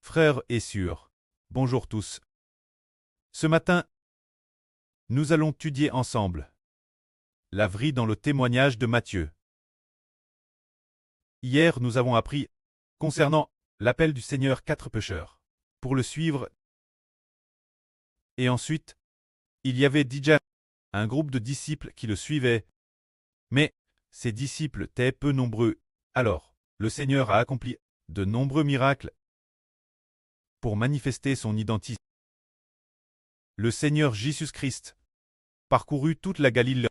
Frères et sœurs, bonjour tous. Ce matin, nous allons étudier ensemble la vie dans le témoignage de Matthieu. Hier, nous avons appris concernant l'appel du Seigneur 4 pécheurs pour le suivre. Et ensuite, il y avait déjà un groupe de disciples qui le suivaient. Mais ces disciples étaient peu nombreux. Alors, le Seigneur a accompli de nombreux miracles pour manifester son identité. Le Seigneur Jésus-Christ parcourut toute la Galilée,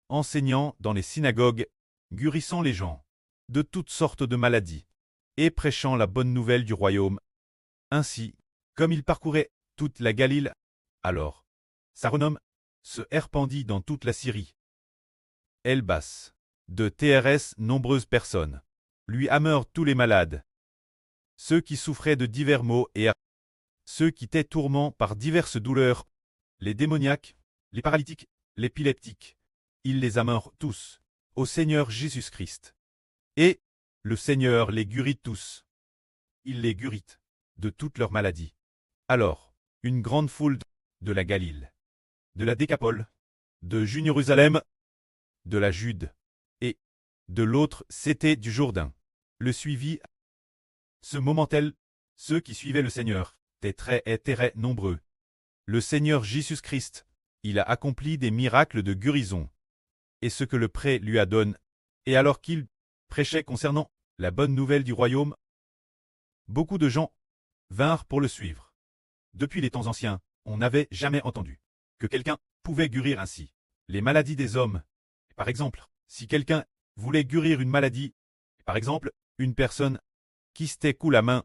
enseignant dans les synagogues, guérissant les gens de toutes sortes de maladies et prêchant la bonne nouvelle du royaume. Ainsi, comme il parcourait toute la Galilée, alors sa renomme se répandit dans toute la Syrie. Elbas, de TRS, nombreuses personnes lui amèrent tous les malades, ceux qui souffraient de divers maux et ceux qui étaient tourmentés par diverses douleurs, les démoniaques, les paralytiques, l'épileptique. Il les amèrent tous au Seigneur Jésus-Christ. Et le Seigneur les guérit tous. Il les guérit de toutes leurs maladies. Alors, une grande foule de la Galilée, de la Décapole, de Jérusalem, de la Jude, et de l'autre, c'était du Jourdain, le suivit. Ce moment-là, ceux qui suivaient le Seigneur étaient très nombreux. Le Seigneur Jésus-Christ, il a accompli des miracles de guérison. Et ce que le prêtre lui a donné, et alors qu'il prêchait concernant la bonne nouvelle du royaume, beaucoup de gens vinrent pour le suivre. Depuis les temps anciens, on n'avait jamais entendu que quelqu'un pouvait guérir ainsi les maladies des hommes. Par exemple, si quelqu'un voulait guérir une maladie, par exemple, une personne qui se coule la main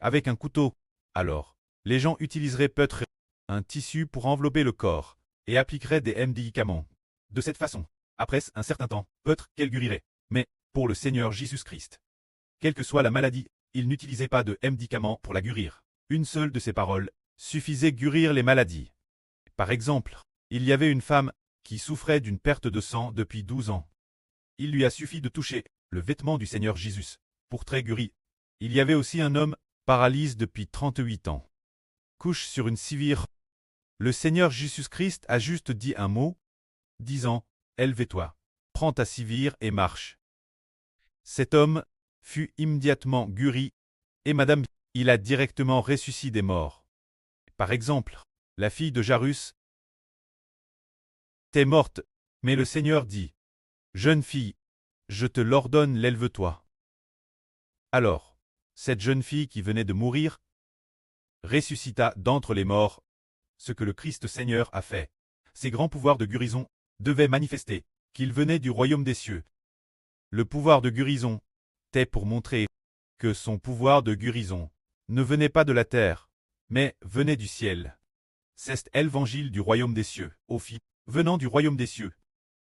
avec un couteau, alors les gens utiliseraient peut-être un tissu pour envelopper le corps et appliqueraient des médicaments. De cette façon, après un certain temps, peut-être qu'elle guérirait. Mais pour le Seigneur Jésus-Christ, quelle que soit la maladie, il n'utilisait pas de médicaments pour la guérir. Une seule de ses paroles suffisait guérir les maladies. Par exemple, il y avait une femme qui souffrait d'une perte de sang depuis 12 ans. Il lui a suffi de toucher le vêtement du Seigneur Jésus pour être guéri. Il y avait aussi un homme paralysé depuis 38 ans. Couche sur une civière. Le Seigneur Jésus-Christ a juste dit un mot, disant « Élève-toi, prends ta civière et marche ». Cet homme fut immédiatement guéri, et madame, il a directement ressuscité des morts. Par exemple, la fille de Jairus était morte, mais le Seigneur dit « Jeune fille, je te l'ordonne, lève-toi ». Alors, cette jeune fille qui venait de mourir ressuscita d'entre les morts, ce que le Christ Seigneur a fait. Ses grands pouvoirs de guérison devaient manifester qu'il venait du royaume des cieux. Le pouvoir de guérison était pour montrer que son pouvoir de guérison ne venait pas de la terre, mais venait du ciel. C'est l'évangile du royaume des cieux, aux filles venant du royaume des cieux.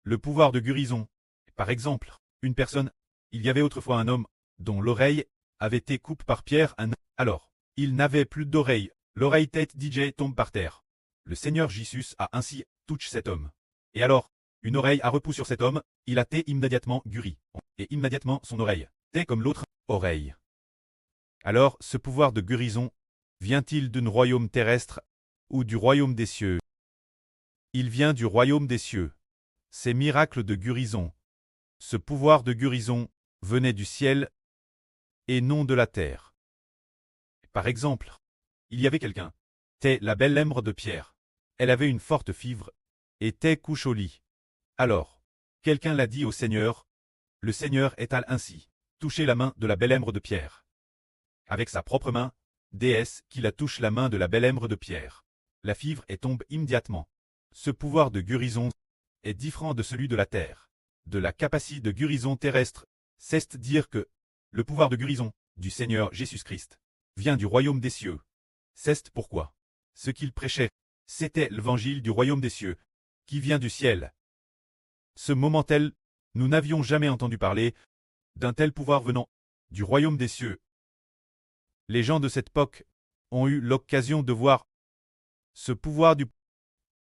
Le pouvoir de guérison. Par exemple, une personne, il y avait autrefois un homme dont l'oreille avait été coupée par Pierre. Alors, il n'avait plus d'oreille, l'oreille tête DJ tombe par terre. Le Seigneur Jésus a ainsi touché cet homme. Et alors, une oreille a repoussé sur cet homme, il a été immédiatement guéri. Et immédiatement son oreille était comme l'autre oreille. Alors, ce pouvoir de guérison vient-il d'un royaume terrestre ou du royaume des cieux? Il vient du royaume des cieux. Ces miracles de guérison, ce pouvoir de guérison venait du ciel et non de la terre. Par exemple, il y avait quelqu'un, c'était la belle lèvre de Pierre. Elle avait une forte fièvre et était couchée au lit. Alors, quelqu'un l'a dit au Seigneur. Le Seigneur est-il ainsi touché la main de la belle lèvre de Pierre. Avec sa propre main, déesse qu'il a touché la main de la belle lèvre de Pierre. La fièvre est tombée immédiatement. Ce pouvoir de guérison est différent de celui de la terre. De la capacité de guérison terrestre, c'est dire que le pouvoir de guérison du Seigneur Jésus-Christ vient du royaume des cieux. C'est pourquoi ce qu'il prêchait, c'était l'évangile du royaume des cieux, qui vient du ciel. Ce moment-là, nous n'avions jamais entendu parler d'un tel pouvoir venant du royaume des cieux. Les gens de cette époque ont eu l'occasion de voir ce pouvoir du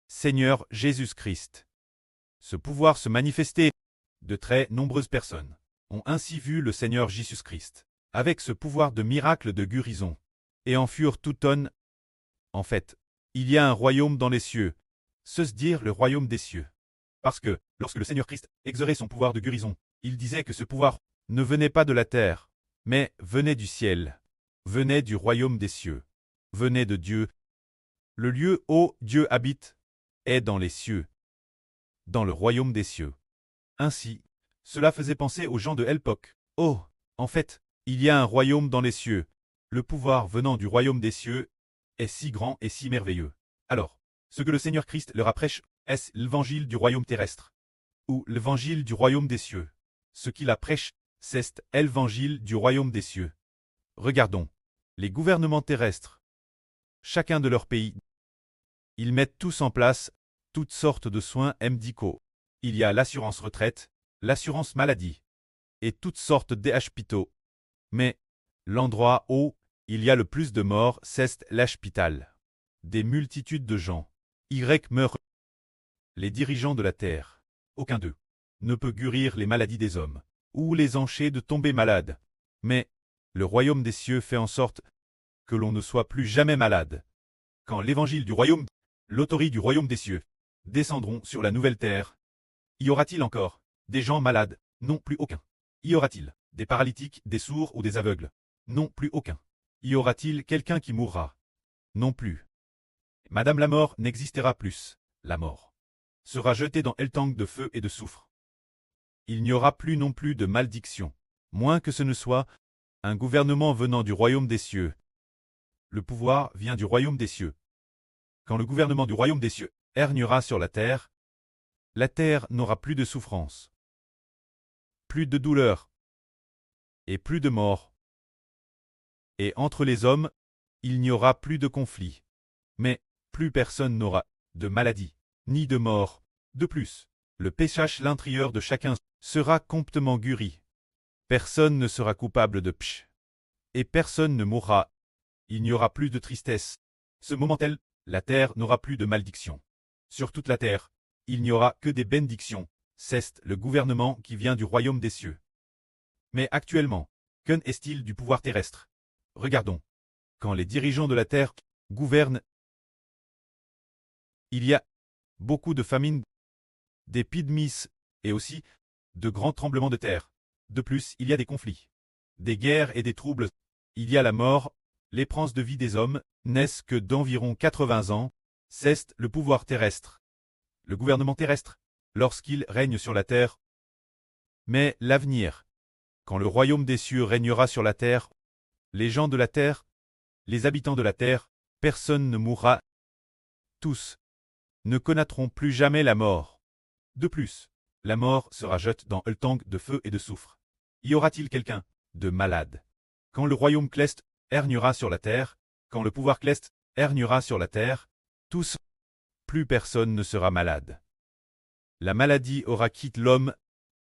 Seigneur Jésus-Christ. Ce pouvoir se manifester. De très nombreuses personnes ont ainsi vu le Seigneur Jésus-Christ avec ce pouvoir de miracle de guérison. Et en furent tout tonnes. En fait, il y a un royaume dans les cieux, se dire le royaume des cieux. Parce que, lorsque le Seigneur Christ exerçait son pouvoir de guérison, il disait que ce pouvoir ne venait pas de la terre, mais venait du ciel, venait du royaume des cieux, venait de Dieu. Le lieu où Dieu habite est dans les cieux, dans le royaume des cieux. Ainsi, cela faisait penser aux gens de l'époque. Oh, en fait, il y a un royaume dans les cieux. Le pouvoir venant du royaume des cieux est si grand et si merveilleux. Alors, ce que le Seigneur Christ leur apprêche, est-ce l'évangile du royaume terrestre ou l'évangile du royaume des cieux? Ce qu'il apprêche, c'est l'évangile du royaume des cieux. Regardons, les gouvernements terrestres, chacun de leur pays, ils mettent tous en place toutes sortes de soins médicaux. Il y a l'assurance retraite, l'assurance maladie, et toutes sortes d'hôpitaux. Mais l'endroit où il y a le plus de morts, c'est l'hôpital. Des multitudes de gens, meurent. Les dirigeants de la terre, aucun d'eux ne peut guérir les maladies des hommes, ou les empêcher de tomber malades. Mais le royaume des cieux fait en sorte que l'on ne soit plus jamais malade. Quand l'évangile du royaume, l'autorité du royaume des cieux, descendront sur la nouvelle terre, y aura-t-il encore des gens malades? Non, plus aucun. Y aura-t-il des paralytiques, des sourds ou des aveugles? Non, plus aucun. Y aura-t-il quelqu'un qui mourra? Non plus. Madame la mort n'existera plus. La mort sera jetée dans le tank de feu et de soufre. Il n'y aura plus non plus de malédiction, moins que ce ne soit un gouvernement venant du royaume des cieux. Le pouvoir vient du royaume des cieux. Quand le gouvernement du royaume des cieux régnera sur la terre n'aura plus de souffrance, plus de douleur, et plus de mort. Et entre les hommes, il n'y aura plus de conflit. Mais plus personne n'aura de maladie, ni de mort. De plus, le péchage l'intérieur de chacun sera complètement guéri. Personne ne sera coupable de pch. Et personne ne mourra. Il n'y aura plus de tristesse. Ce moment-là, la terre n'aura plus de malédiction. Sur toute la terre, il n'y aura que des bénédictions. C'est le gouvernement qui vient du royaume des cieux. Mais actuellement, qu'en est-il du pouvoir terrestre? Regardons. Quand les dirigeants de la terre gouvernent, il y a beaucoup de famines, d'épidémies, et aussi de grands tremblements de terre. De plus, il y a des conflits, des guerres et des troubles. Il y a la mort. L'espérance de vie des hommes n'est que d'environ 80 ans. C'est le pouvoir terrestre, le gouvernement terrestre, lorsqu'il règne sur la terre. Mais l'avenir, quand le royaume des cieux régnera sur la terre, les gens de la terre, les habitants de la terre, personne ne mourra. Tous ne connaîtront plus jamais la mort. De plus, la mort sera jetée dans le tank de feu et de soufre. Y aura-t-il quelqu'un de malade? Quand le royaume céleste régnera sur la terre, quand le pouvoir céleste régnera sur la terre, tous, plus personne ne sera malade. La maladie aura quitté l'homme,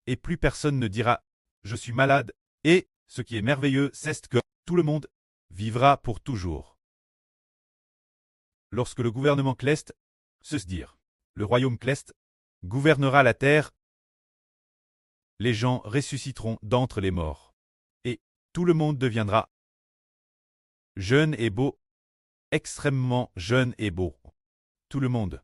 et plus personne ne dira « Je suis malade », et, ce qui est merveilleux, c'est que tout le monde vivra pour toujours. Lorsque le gouvernement céleste, se dire, le royaume céleste, gouvernera la terre, les gens ressusciteront d'entre les morts. Et tout le monde deviendra jeune et beau, extrêmement jeune et beau. Tout le monde.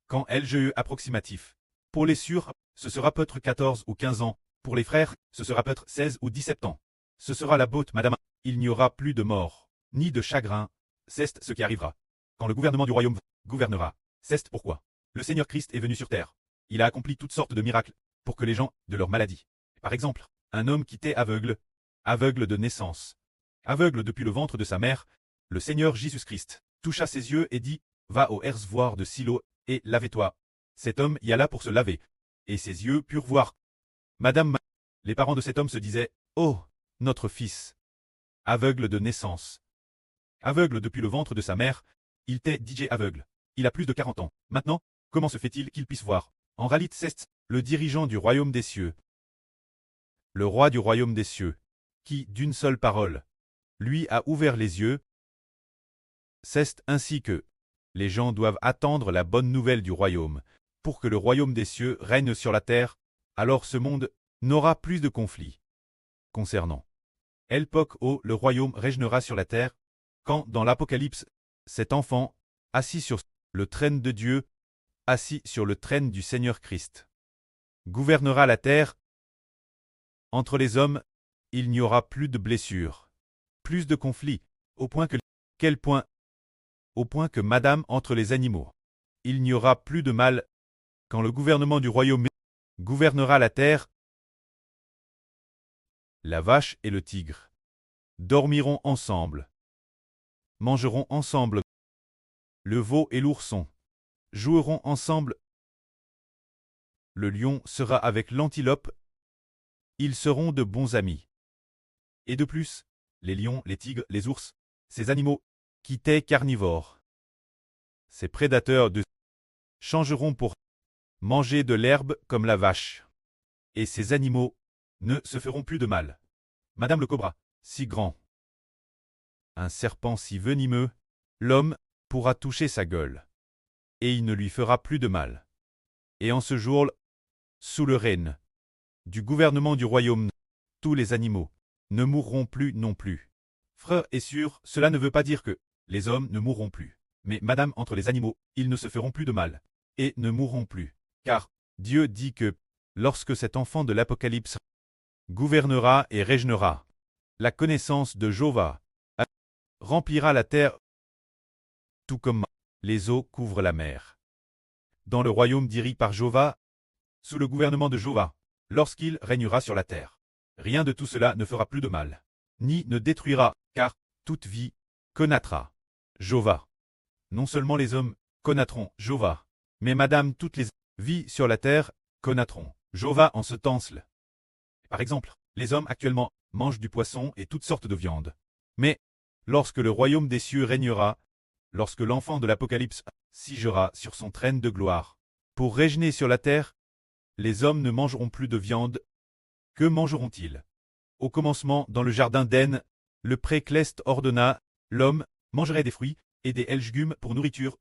Quand LGE approximatif. Pour les sûrs, ce sera peut-être 14 ou 15 ans. Pour les frères, ce sera peut-être 16 ou 17 ans. Ce sera la botte, madame. Il n'y aura plus de mort, ni de chagrin. C'est ce qui arrivera. Quand le gouvernement du royaume gouvernera. C'est pourquoi le Seigneur Christ est venu sur terre. Il a accompli toutes sortes de miracles pour que les gens de leur maladie. Par exemple, un homme qui était aveugle, aveugle de naissance, aveugle depuis le ventre de sa mère, le Seigneur Jésus-Christ toucha ses yeux et dit « Va au réservoir de Silo et lave-toi ». Cet homme y alla pour se laver, et ses yeux purent voir. Madame, les parents de cet homme se disaient « Oh, notre fils, aveugle de naissance, aveugle depuis le ventre de sa mère, il était DJ aveugle. Il a plus de 40 ans. Maintenant, comment se fait-il qu'il puisse voir? En réalité, c'est le dirigeant du royaume des cieux, le roi du royaume des cieux, qui, d'une seule parole, lui a ouvert les yeux. C'est ainsi que les gens doivent attendre la bonne nouvelle du royaume, pour que le royaume des cieux règne sur la terre, alors ce monde n'aura plus de conflits concernant L'époque où le royaume régnera sur la terre, quand, dans l'Apocalypse, cet enfant, assis sur le trône de Dieu, assis sur le trône du Seigneur Christ, gouvernera la terre. Entre les hommes, il n'y aura plus de blessures, plus de conflits, au point que quel point? Au point que madame entre les animaux. Il n'y aura plus de mal, quand le gouvernement du royaume gouvernera la terre. La vache et le tigre dormiront ensemble, mangeront ensemble. Le veau et l'ourson joueront ensemble. Le lion sera avec l'antilope. Ils seront de bons amis. Et de plus, les lions, les tigres, les ours, ces animaux qui étaient carnivores, ces prédateurs changeront pour manger de l'herbe comme la vache. Et ces animaux ne se feront plus de mal. Madame le cobra, si grand, un serpent si venimeux, l'homme pourra toucher sa gueule, et il ne lui fera plus de mal. Et en ce jour, sous le règne du gouvernement du royaume, tous les animaux ne mourront plus non plus. Frère et sœurs, cela ne veut pas dire que les hommes ne mourront plus. Mais madame, entre les animaux, ils ne se feront plus de mal, et ne mourront plus. Car Dieu dit que, lorsque cet enfant de l'Apocalypse gouvernera et régnera, la connaissance de Jéhovah remplira la terre, tout comme les eaux couvrent la mer. Dans le royaume dirigé par Jéhovah, sous le gouvernement de Jéhovah, lorsqu'il régnera sur la terre, rien de tout cela ne fera plus de mal, ni ne détruira, car toute vie connaîtra Jéhovah. Non seulement les hommes connaîtront Jéhovah, mais madame, toutes les vies sur la terre connaîtront Jéhovah en ce temps-là. Par exemple, les hommes actuellement mangent du poisson et toutes sortes de viande. Mais, lorsque le royaume des cieux régnera, lorsque l'enfant de l'Apocalypse siégera sur son trône de gloire, pour régner sur la terre, les hommes ne mangeront plus de viande. Que mangeront-ils? Au commencement, dans le jardin d'Éden, le précleste ordonna, l'homme mangerait des fruits et des légumes pour nourriture,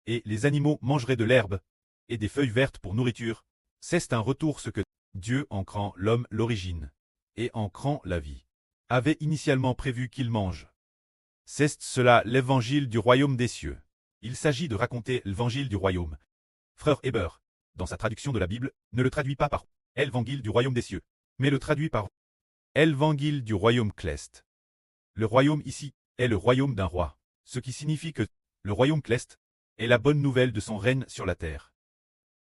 et les animaux mangeraient de l'herbe et des feuilles vertes pour nourriture. C'est un retour ce que Dieu, en créant l'homme l'origine, et en créant la vie, avait initialement prévu qu'il mange. C'est cela l'évangile du royaume des cieux. Il s'agit de raconter l'évangile du royaume. Frère Heber, dans sa traduction de la Bible, ne le traduit pas par évangile du royaume des cieux, mais le traduit par évangile du royaume céleste. Le royaume ici est le royaume d'un roi, ce qui signifie que le royaume céleste est la bonne nouvelle de son règne sur la terre.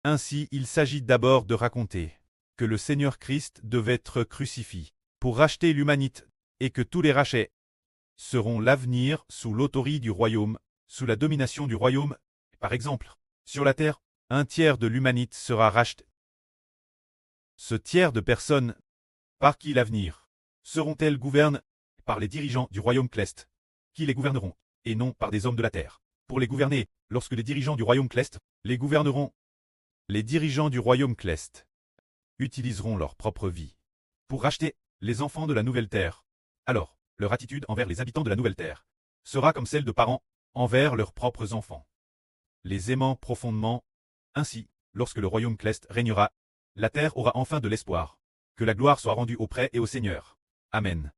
Ainsi, il s'agit d'abord de raconter que le Seigneur Christ devait être crucifié pour racheter l'humanité, et que tous les rachets seront l'avenir sous l'autorité du royaume, sous la domination du royaume. Par exemple, sur la terre, un tiers de l'humanité sera racheté. Ce tiers de personnes, par qui l'avenir seront-elles gouvernées? Par les dirigeants du royaume céleste, qui les gouverneront, et non par des hommes de la terre. Pour les gouverner, lorsque les dirigeants du royaume céleste les gouverneront, les dirigeants du royaume céleste utiliseront leur propre vie pour racheter les enfants de la nouvelle terre. Alors, leur attitude envers les habitants de la nouvelle terre sera comme celle de parents envers leurs propres enfants, les aimant profondément. Ainsi, lorsque le royaume céleste régnera, la terre aura enfin de l'espoir. Que la gloire soit rendue au Prêtre et au Seigneur. Amen.